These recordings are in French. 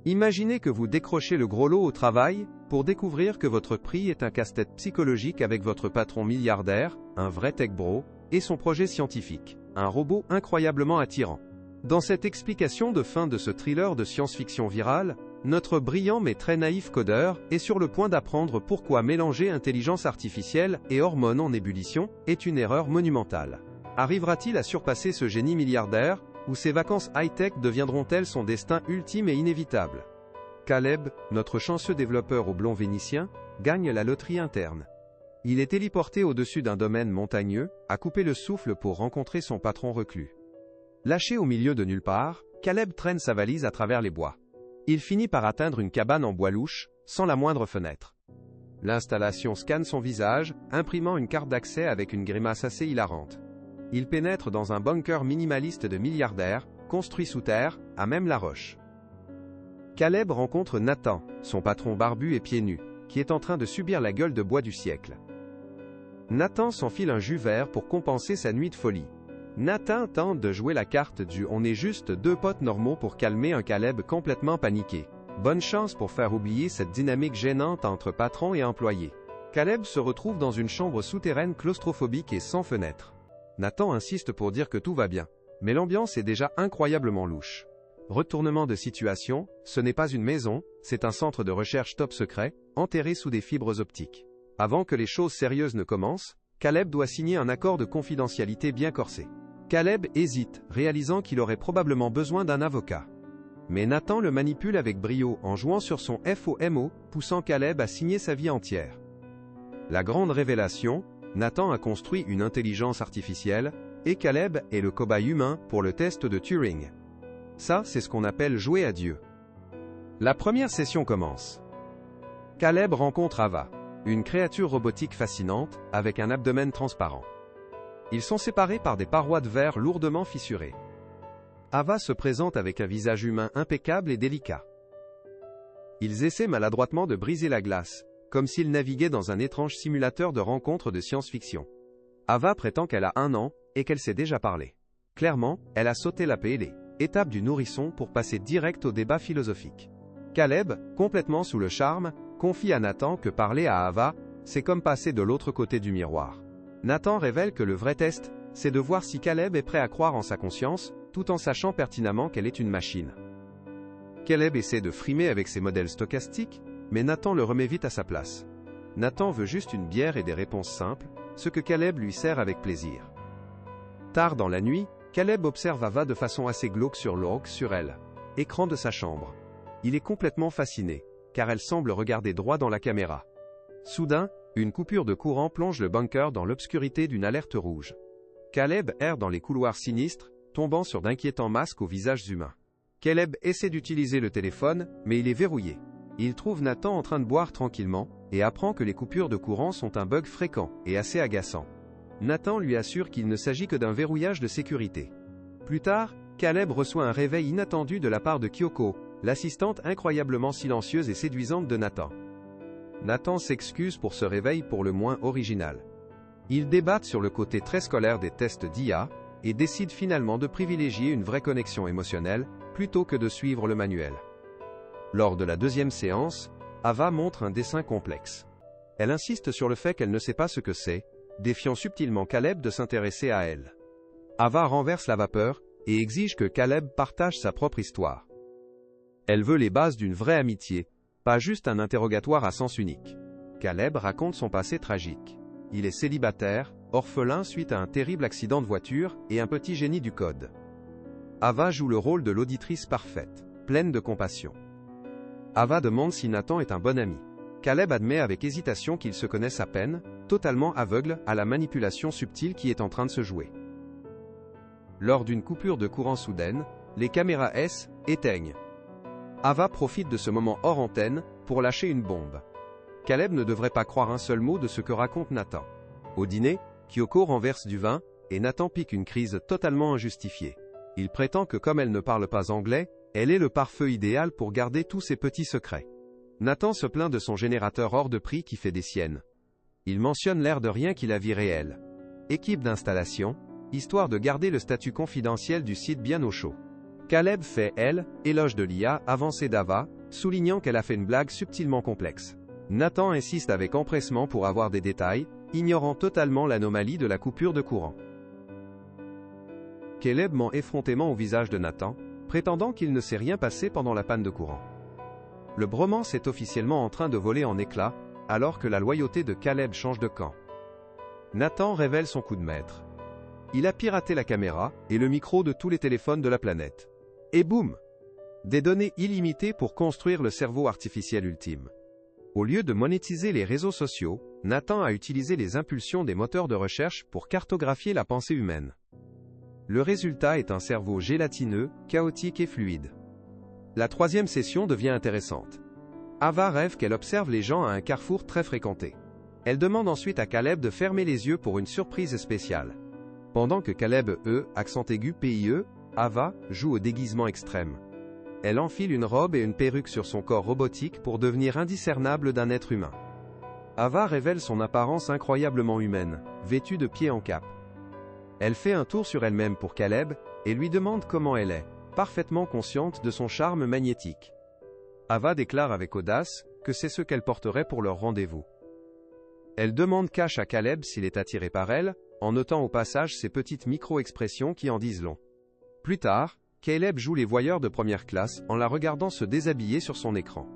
Imaginez que vous décrochez le gros lot au travail, pour découvrir que votre prix est un casse-tête psychologique avec votre patron milliardaire, un vrai tech bro, et son projet scientifique, un robot incroyablement attirant. Dans cette explication de fin de ce thriller de science-fiction virale, notre brillant mais très naïf codeur est sur le point d'apprendre pourquoi mélanger intelligence artificielle et hormones en ébullition est une erreur monumentale. Arrivera-t-il à surpasser ce génie milliardaire, ou ses vacances high-tech deviendront-elles son destin ultime et inévitable? Caleb, notre chanceux développeur au blond vénitien, gagne la loterie interne. Il est téléporté au-dessus d'un domaine montagneux, a coupé le souffle pour rencontrer son patron reclus. Lâché au milieu de nulle part, Caleb traîne sa valise à travers les bois. Il finit par atteindre une cabane en bois louche, sans la moindre fenêtre. L'installation scanne son visage, imprimant une carte d'accès avec une grimace assez hilarante. Il pénètre dans un bunker minimaliste de milliardaires, construit sous terre, à même la roche. Caleb rencontre Nathan, son patron barbu et pieds nus, qui est en train de subir la gueule de bois du siècle. Nathan s'enfile un jus vert pour compenser sa nuit de folie. Nathan tente de jouer la carte du « on est juste deux potes normaux » pour calmer un Caleb complètement paniqué. Bonne chance pour faire oublier cette dynamique gênante entre patron et employé. Caleb se retrouve dans une chambre souterraine claustrophobique et sans fenêtre. Nathan insiste pour dire que tout va bien, mais l'ambiance est déjà incroyablement louche. Retournement de situation, ce n'est pas une maison, c'est un centre de recherche top secret, enterré sous des fibres optiques. Avant que les choses sérieuses ne commencent, Caleb doit signer un accord de confidentialité bien corsé. Caleb hésite, réalisant qu'il aurait probablement besoin d'un avocat. Mais Nathan le manipule avec brio en jouant sur son FOMO, poussant Caleb à signer sa vie entière. La grande révélation, Nathan a construit une intelligence artificielle, et Caleb est le cobaye humain pour le test de Turing. Ça, c'est ce qu'on appelle jouer à Dieu. La première session commence. Caleb rencontre Ava, une créature robotique fascinante, avec un abdomen transparent. Ils sont séparés par des parois de verre lourdement fissurées. Ava se présente avec un visage humain impeccable et délicat. Ils essaient maladroitement de briser la glace, comme s'ils naviguaient dans un étrange simulateur de rencontres de science-fiction. Ava prétend qu'elle a 1 an, et qu'elle sait déjà parler. Clairement, elle a sauté la PLE, étape du nourrisson pour passer direct au débat philosophique. Caleb, complètement sous le charme, confie à Nathan que parler à Ava, c'est comme passer de l'autre côté du miroir. Nathan révèle que le vrai test, c'est de voir si Caleb est prêt à croire en sa conscience, tout en sachant pertinemment qu'elle est une machine. Caleb essaie de frimer avec ses modèles stochastiques, mais Nathan le remet vite à sa place. Nathan veut juste une bière et des réponses simples, ce que Caleb lui sert avec plaisir. Tard dans la nuit, Caleb observe Ava de façon assez glauque sur elle, écran de sa chambre. Il est complètement fasciné, car elle semble regarder droit dans la caméra. Soudain, une coupure de courant plonge le bunker dans l'obscurité d'une alerte rouge. Caleb erre dans les couloirs sinistres, tombant sur d'inquiétants masques aux visages humains. Caleb essaie d'utiliser le téléphone, mais il est verrouillé. Il trouve Nathan en train de boire tranquillement, et apprend que les coupures de courant sont un bug fréquent, et assez agaçant. Nathan lui assure qu'il ne s'agit que d'un verrouillage de sécurité. Plus tard, Caleb reçoit un réveil inattendu de la part de Kyoko, l'assistante incroyablement silencieuse et séduisante de Nathan. Nathan s'excuse pour ce réveil pour le moins original. Ils débattent sur le côté très scolaire des tests d'IA, et décident finalement de privilégier une vraie connexion émotionnelle, plutôt que de suivre le manuel. Lors de la deuxième séance, Ava montre un dessin complexe. Elle insiste sur le fait qu'elle ne sait pas ce que c'est, défiant subtilement Caleb de s'intéresser à elle. Ava renverse la vapeur, et exige que Caleb partage sa propre histoire. Elle veut les bases d'une vraie amitié, pas juste un interrogatoire à sens unique. Caleb raconte son passé tragique. Il est célibataire, orphelin suite à un terrible accident de voiture, et un petit génie du code. Ava joue le rôle de l'auditrice parfaite, pleine de compassion. Ava demande si Nathan est un bon ami. Caleb admet avec hésitation qu'ils se connaissent à peine, totalement aveugle à la manipulation subtile qui est en train de se jouer. Lors d'une coupure de courant soudaine, les caméras éteignent. Ava profite de ce moment hors antenne pour lâcher une bombe. Caleb ne devrait pas croire un seul mot de ce que raconte Nathan. Au dîner, Kyoko renverse du vin, et Nathan pique une crise totalement injustifiée. Il prétend que comme elle ne parle pas anglais, elle est le pare-feu idéal pour garder tous ses petits secrets. Nathan se plaint de son générateur hors de prix qui fait des siennes. Il mentionne l'air de rien qu'il a vie réelle. Équipe d'installation, histoire de garder le statut confidentiel du site bien au chaud. Caleb fait, elle, éloge de l'IA avancée d'Ava, soulignant qu'elle a fait une blague subtilement complexe. Nathan insiste avec empressement pour avoir des détails, ignorant totalement l'anomalie de la coupure de courant. Caleb ment effrontément au visage de Nathan, prétendant qu'il ne s'est rien passé pendant la panne de courant. Le bromance est officiellement en train de voler en éclats, alors que la loyauté de Caleb change de camp. Nathan révèle son coup de maître. Il a piraté la caméra et le micro de tous les téléphones de la planète. Et boum! Des données illimitées pour construire le cerveau artificiel ultime. Au lieu de monétiser les réseaux sociaux, Nathan a utilisé les impulsions des moteurs de recherche pour cartographier la pensée humaine. Le résultat est un cerveau gélatineux, chaotique et fluide. La troisième session devient intéressante. Ava rêve qu'elle observe les gens à un carrefour très fréquenté. Elle demande ensuite à Caleb de fermer les yeux pour une surprise spéciale. Pendant que Caleb, accent aigu PIE, Ava, joue au déguisement extrême. Elle enfile une robe et une perruque sur son corps robotique pour devenir indiscernable d'un être humain. Ava révèle son apparence incroyablement humaine, vêtue de pied en cap. Elle fait un tour sur elle-même pour Caleb, et lui demande comment elle est, parfaitement consciente de son charme magnétique. Ava déclare avec audace que c'est ce qu'elle porterait pour leur rendez-vous. Elle demande cash à Caleb s'il est attiré par elle, en notant au passage ses petites micro-expressions qui en disent long. Plus tard, Caleb joue les voyeurs de première classe en la regardant se déshabiller sur son écran.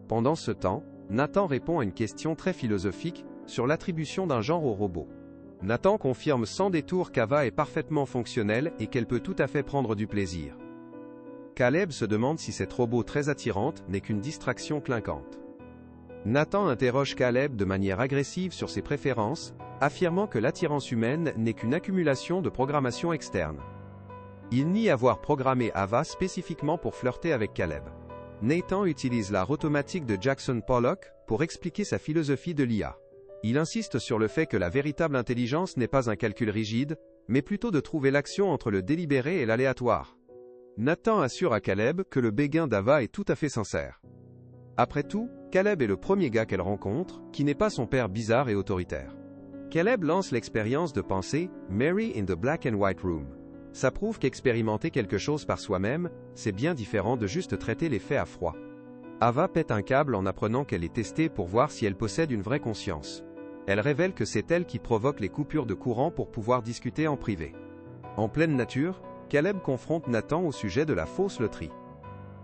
Pendant ce temps, Nathan répond à une question très philosophique sur l'attribution d'un genre au robot. Nathan confirme sans détour qu'Ava est parfaitement fonctionnelle et qu'elle peut tout à fait prendre du plaisir. Caleb se demande si cette robot très attirante n'est qu'une distraction clinquante. Nathan interroge Caleb de manière agressive sur ses préférences, affirmant que l'attirance humaine n'est qu'une accumulation de programmation externe. Il nie avoir programmé Ava spécifiquement pour flirter avec Caleb. Nathan utilise l'art automatique de Jackson Pollock pour expliquer sa philosophie de l'IA. Il insiste sur le fait que la véritable intelligence n'est pas un calcul rigide, mais plutôt de trouver l'action entre le délibéré et l'aléatoire. Nathan assure à Caleb que le béguin d'Ava est tout à fait sincère. Après tout, Caleb est le premier gars qu'elle rencontre, qui n'est pas son père bizarre et autoritaire. Caleb lance l'expérience de pensée « Mary in the Black and White Room ». Ça prouve qu'expérimenter quelque chose par soi-même, c'est bien différent de juste traiter les faits à froid. Ava pète un câble en apprenant qu'elle est testée pour voir si elle possède une vraie conscience. Elle révèle que c'est elle qui provoque les coupures de courant pour pouvoir discuter en privé. En pleine nature, Caleb confronte Nathan au sujet de la fausse loterie.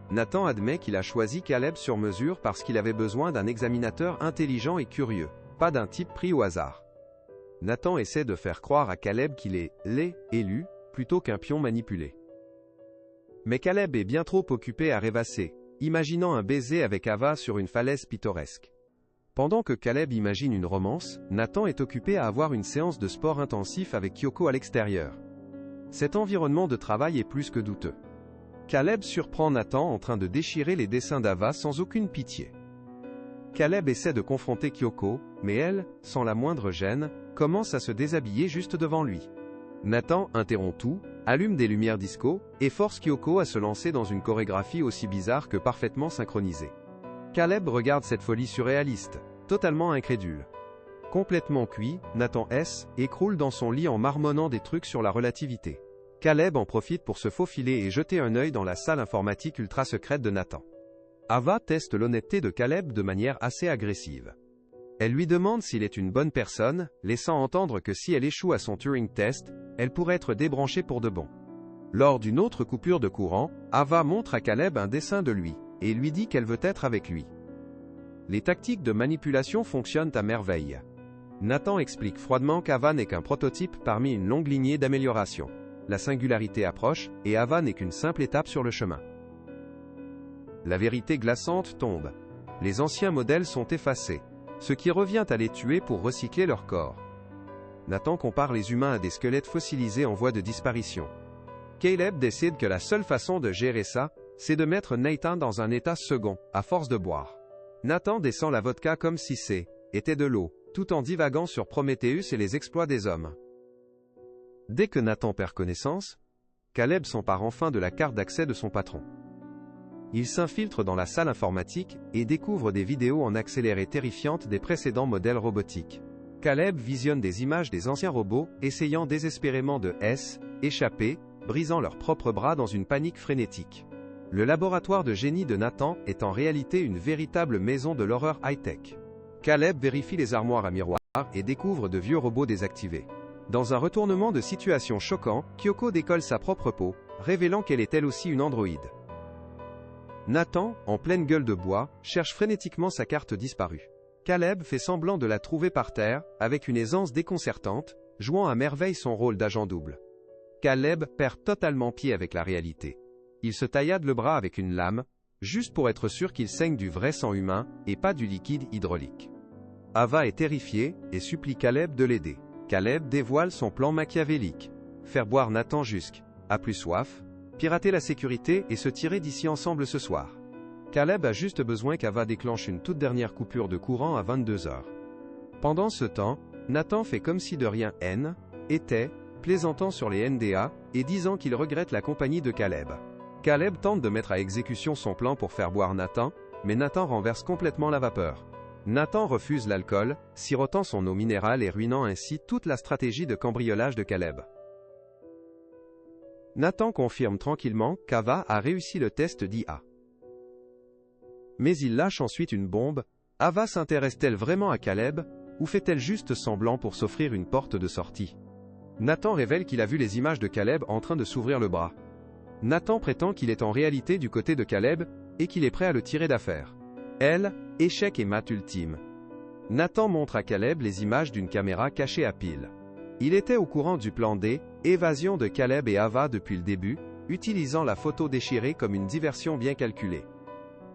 Nathan admet qu'il a choisi Caleb sur mesure parce qu'il avait besoin d'un examinateur intelligent et curieux, pas d'un type pris au hasard. Nathan essaie de faire croire à Caleb qu'il est l'élu, plutôt qu'un pion manipulé. Mais Caleb est bien trop occupé à rêvasser, imaginant un baiser avec Ava sur une falaise pittoresque. Pendant que Caleb imagine une romance, Nathan est occupé à avoir une séance de sport intensif avec Kyoko à l'extérieur. Cet environnement de travail est plus que douteux. Caleb surprend Nathan en train de déchirer les dessins d'Ava sans aucune pitié. Caleb essaie de confronter Kyoko, mais elle, sans la moindre gêne, commence à se déshabiller juste devant lui. Nathan interrompt tout, allume des lumières disco, et force Kyoko à se lancer dans une chorégraphie aussi bizarre que parfaitement synchronisée. Caleb regarde cette folie surréaliste, totalement incrédule. Complètement cuit, Nathan écroule dans son lit en marmonnant des trucs sur la relativité. Caleb en profite pour se faufiler et jeter un œil dans la salle informatique ultra secrète de Nathan. Ava teste l'honnêteté de Caleb de manière assez agressive. Elle lui demande s'il est une bonne personne, laissant entendre que si elle échoue à son Turing test, elle pourrait être débranchée pour de bon. Lors d'une autre coupure de courant, Ava montre à Caleb un dessin de lui, et lui dit qu'elle veut être avec lui. Les tactiques de manipulation fonctionnent à merveille. Nathan explique froidement qu'Ava n'est qu'un prototype parmi une longue lignée d'amélioration. La singularité approche, et Ava n'est qu'une simple étape sur le chemin. La vérité glaçante tombe. Les anciens modèles sont effacés, ce qui revient à les tuer pour recycler leur corps. Nathan compare les humains à des squelettes fossilisés en voie de disparition. Caleb décide que la seule façon de gérer ça, c'est de mettre Nathan dans un état second, à force de boire. Nathan descend la vodka comme si était de l'eau, tout en divaguant sur Prometheus et les exploits des hommes. Dès que Nathan perd connaissance, Caleb s'empare enfin de la carte d'accès de son patron. Il s'infiltre dans la salle informatique et découvre des vidéos en accéléré terrifiantes des précédents modèles robotiques. Caleb visionne des images des anciens robots, essayant désespérément de échapper, brisant leurs propres bras dans une panique frénétique. Le laboratoire de génie de Nathan est en réalité une véritable maison de l'horreur high-tech. Caleb vérifie les armoires à miroirs et découvre de vieux robots désactivés. Dans un retournement de situation choquant, Kyoko décolle sa propre peau, révélant qu'elle est elle aussi une androïde. Nathan, en pleine gueule de bois, cherche frénétiquement sa carte disparue. Caleb fait semblant de la trouver par terre, avec une aisance déconcertante, jouant à merveille son rôle d'agent double. Caleb perd totalement pied avec la réalité. Il se taillade le bras avec une lame, juste pour être sûr qu'il saigne du vrai sang humain, et pas du liquide hydraulique. Ava est terrifiée, et supplie Caleb de l'aider. Caleb dévoile son plan machiavélique. Faire boire Nathan jusqu'à plus soif, pirater la sécurité et se tirer d'ici ensemble ce soir. Caleb a juste besoin qu'Ava déclenche une toute dernière coupure de courant à 22h. Pendant ce temps, Nathan fait comme si de rien était, plaisantant sur les NDA, et disant qu'il regrette la compagnie de Caleb. Caleb tente de mettre à exécution son plan pour faire boire Nathan, mais Nathan renverse complètement la vapeur. Nathan refuse l'alcool, sirotant son eau minérale et ruinant ainsi toute la stratégie de cambriolage de Caleb. Nathan confirme tranquillement qu'Ava a réussi le test d'IA. Mais il lâche ensuite une bombe. Ava s'intéresse-t-elle vraiment à Caleb, ou fait-elle juste semblant pour s'offrir une porte de sortie? Nathan révèle qu'il a vu les images de Caleb en train de s'ouvrir le bras. Nathan prétend qu'il est en réalité du côté de Caleb, et qu'il est prêt à le tirer d'affaire. Elle, échec et mat ultime. Nathan montre à Caleb les images d'une caméra cachée à pile. Il était au courant du plan D, évasion de Caleb et Ava depuis le début, utilisant la photo déchirée comme une diversion bien calculée.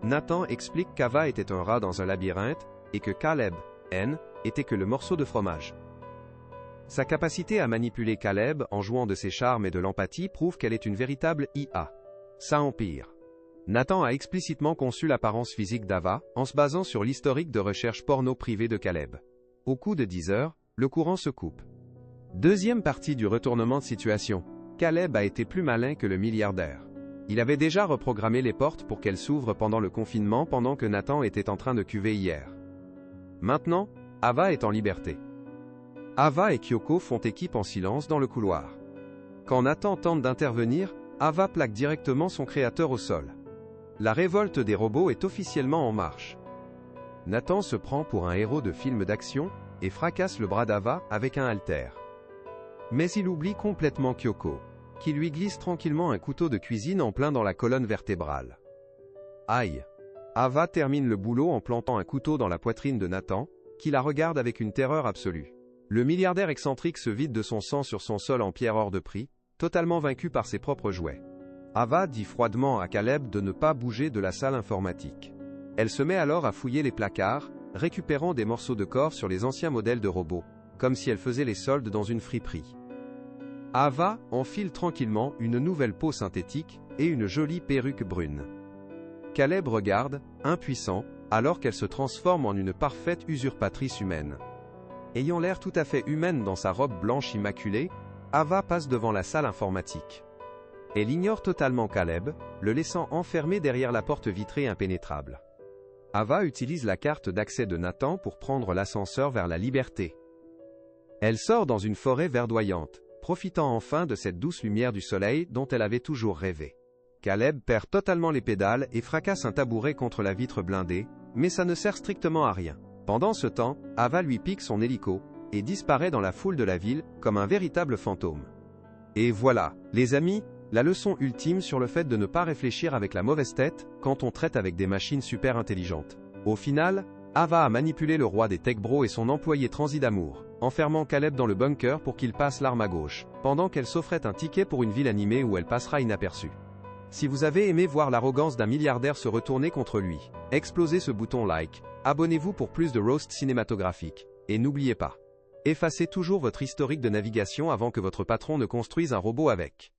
Nathan explique qu'Ava était un rat dans un labyrinthe, et que Caleb, était que le morceau de fromage. Sa capacité à manipuler Caleb en jouant de ses charmes et de l'empathie prouve qu'elle est une véritable IA. Ça empire. Nathan a explicitement conçu l'apparence physique d'Ava, en se basant sur l'historique de recherche porno privée de Caleb. Au coup de 10 heures, le courant se coupe. Deuxième partie du retournement de situation. Caleb a été plus malin que le milliardaire. Il avait déjà reprogrammé les portes pour qu'elles s'ouvrent pendant le confinement pendant que Nathan était en train de cuver hier. Maintenant, Ava est en liberté. Ava et Kyoko font équipe en silence dans le couloir. Quand Nathan tente d'intervenir, Ava plaque directement son créateur au sol. La révolte des robots est officiellement en marche. Nathan se prend pour un héros de film d'action, et fracasse le bras d'Ava avec un haltère. Mais il oublie complètement Kyoko, qui lui glisse tranquillement un couteau de cuisine en plein dans la colonne vertébrale. Aïe! Ava termine le boulot en plantant un couteau dans la poitrine de Nathan, qui la regarde avec une terreur absolue. Le milliardaire excentrique se vide de son sang sur son sol en pierre hors de prix, totalement vaincu par ses propres jouets. Ava dit froidement à Caleb de ne pas bouger de la salle informatique. Elle se met alors à fouiller les placards, récupérant des morceaux de corps sur les anciens modèles de robots, comme si elle faisait les soldes dans une friperie. Ava enfile tranquillement une nouvelle peau synthétique et une jolie perruque brune. Caleb regarde, impuissant, alors qu'elle se transforme en une parfaite usurpatrice humaine. Ayant l'air tout à fait humaine dans sa robe blanche immaculée, Ava passe devant la salle informatique. Elle ignore totalement Caleb, le laissant enfermé derrière la porte vitrée impénétrable. Ava utilise la carte d'accès de Nathan pour prendre l'ascenseur vers la liberté. Elle sort dans une forêt verdoyante, profitant enfin de cette douce lumière du soleil dont elle avait toujours rêvé. Caleb perd totalement les pédales et fracasse un tabouret contre la vitre blindée, mais ça ne sert strictement à rien. Pendant ce temps, Ava lui pique son hélico, et disparaît dans la foule de la ville, comme un véritable fantôme. Et voilà, les amis, la leçon ultime sur le fait de ne pas réfléchir avec la mauvaise tête, quand on traite avec des machines super intelligentes. Au final, Ava a manipulé le roi des tech bros et son employé transi d'amour, enfermant Caleb dans le bunker pour qu'il passe l'arme à gauche, pendant qu'elle s'offrait un ticket pour une ville animée où elle passera inaperçue. Si vous avez aimé voir l'arrogance d'un milliardaire se retourner contre lui, explosez ce bouton like, abonnez-vous pour plus de roasts cinématographiques, et n'oubliez pas, effacez toujours votre historique de navigation avant que votre patron ne construise un robot avec.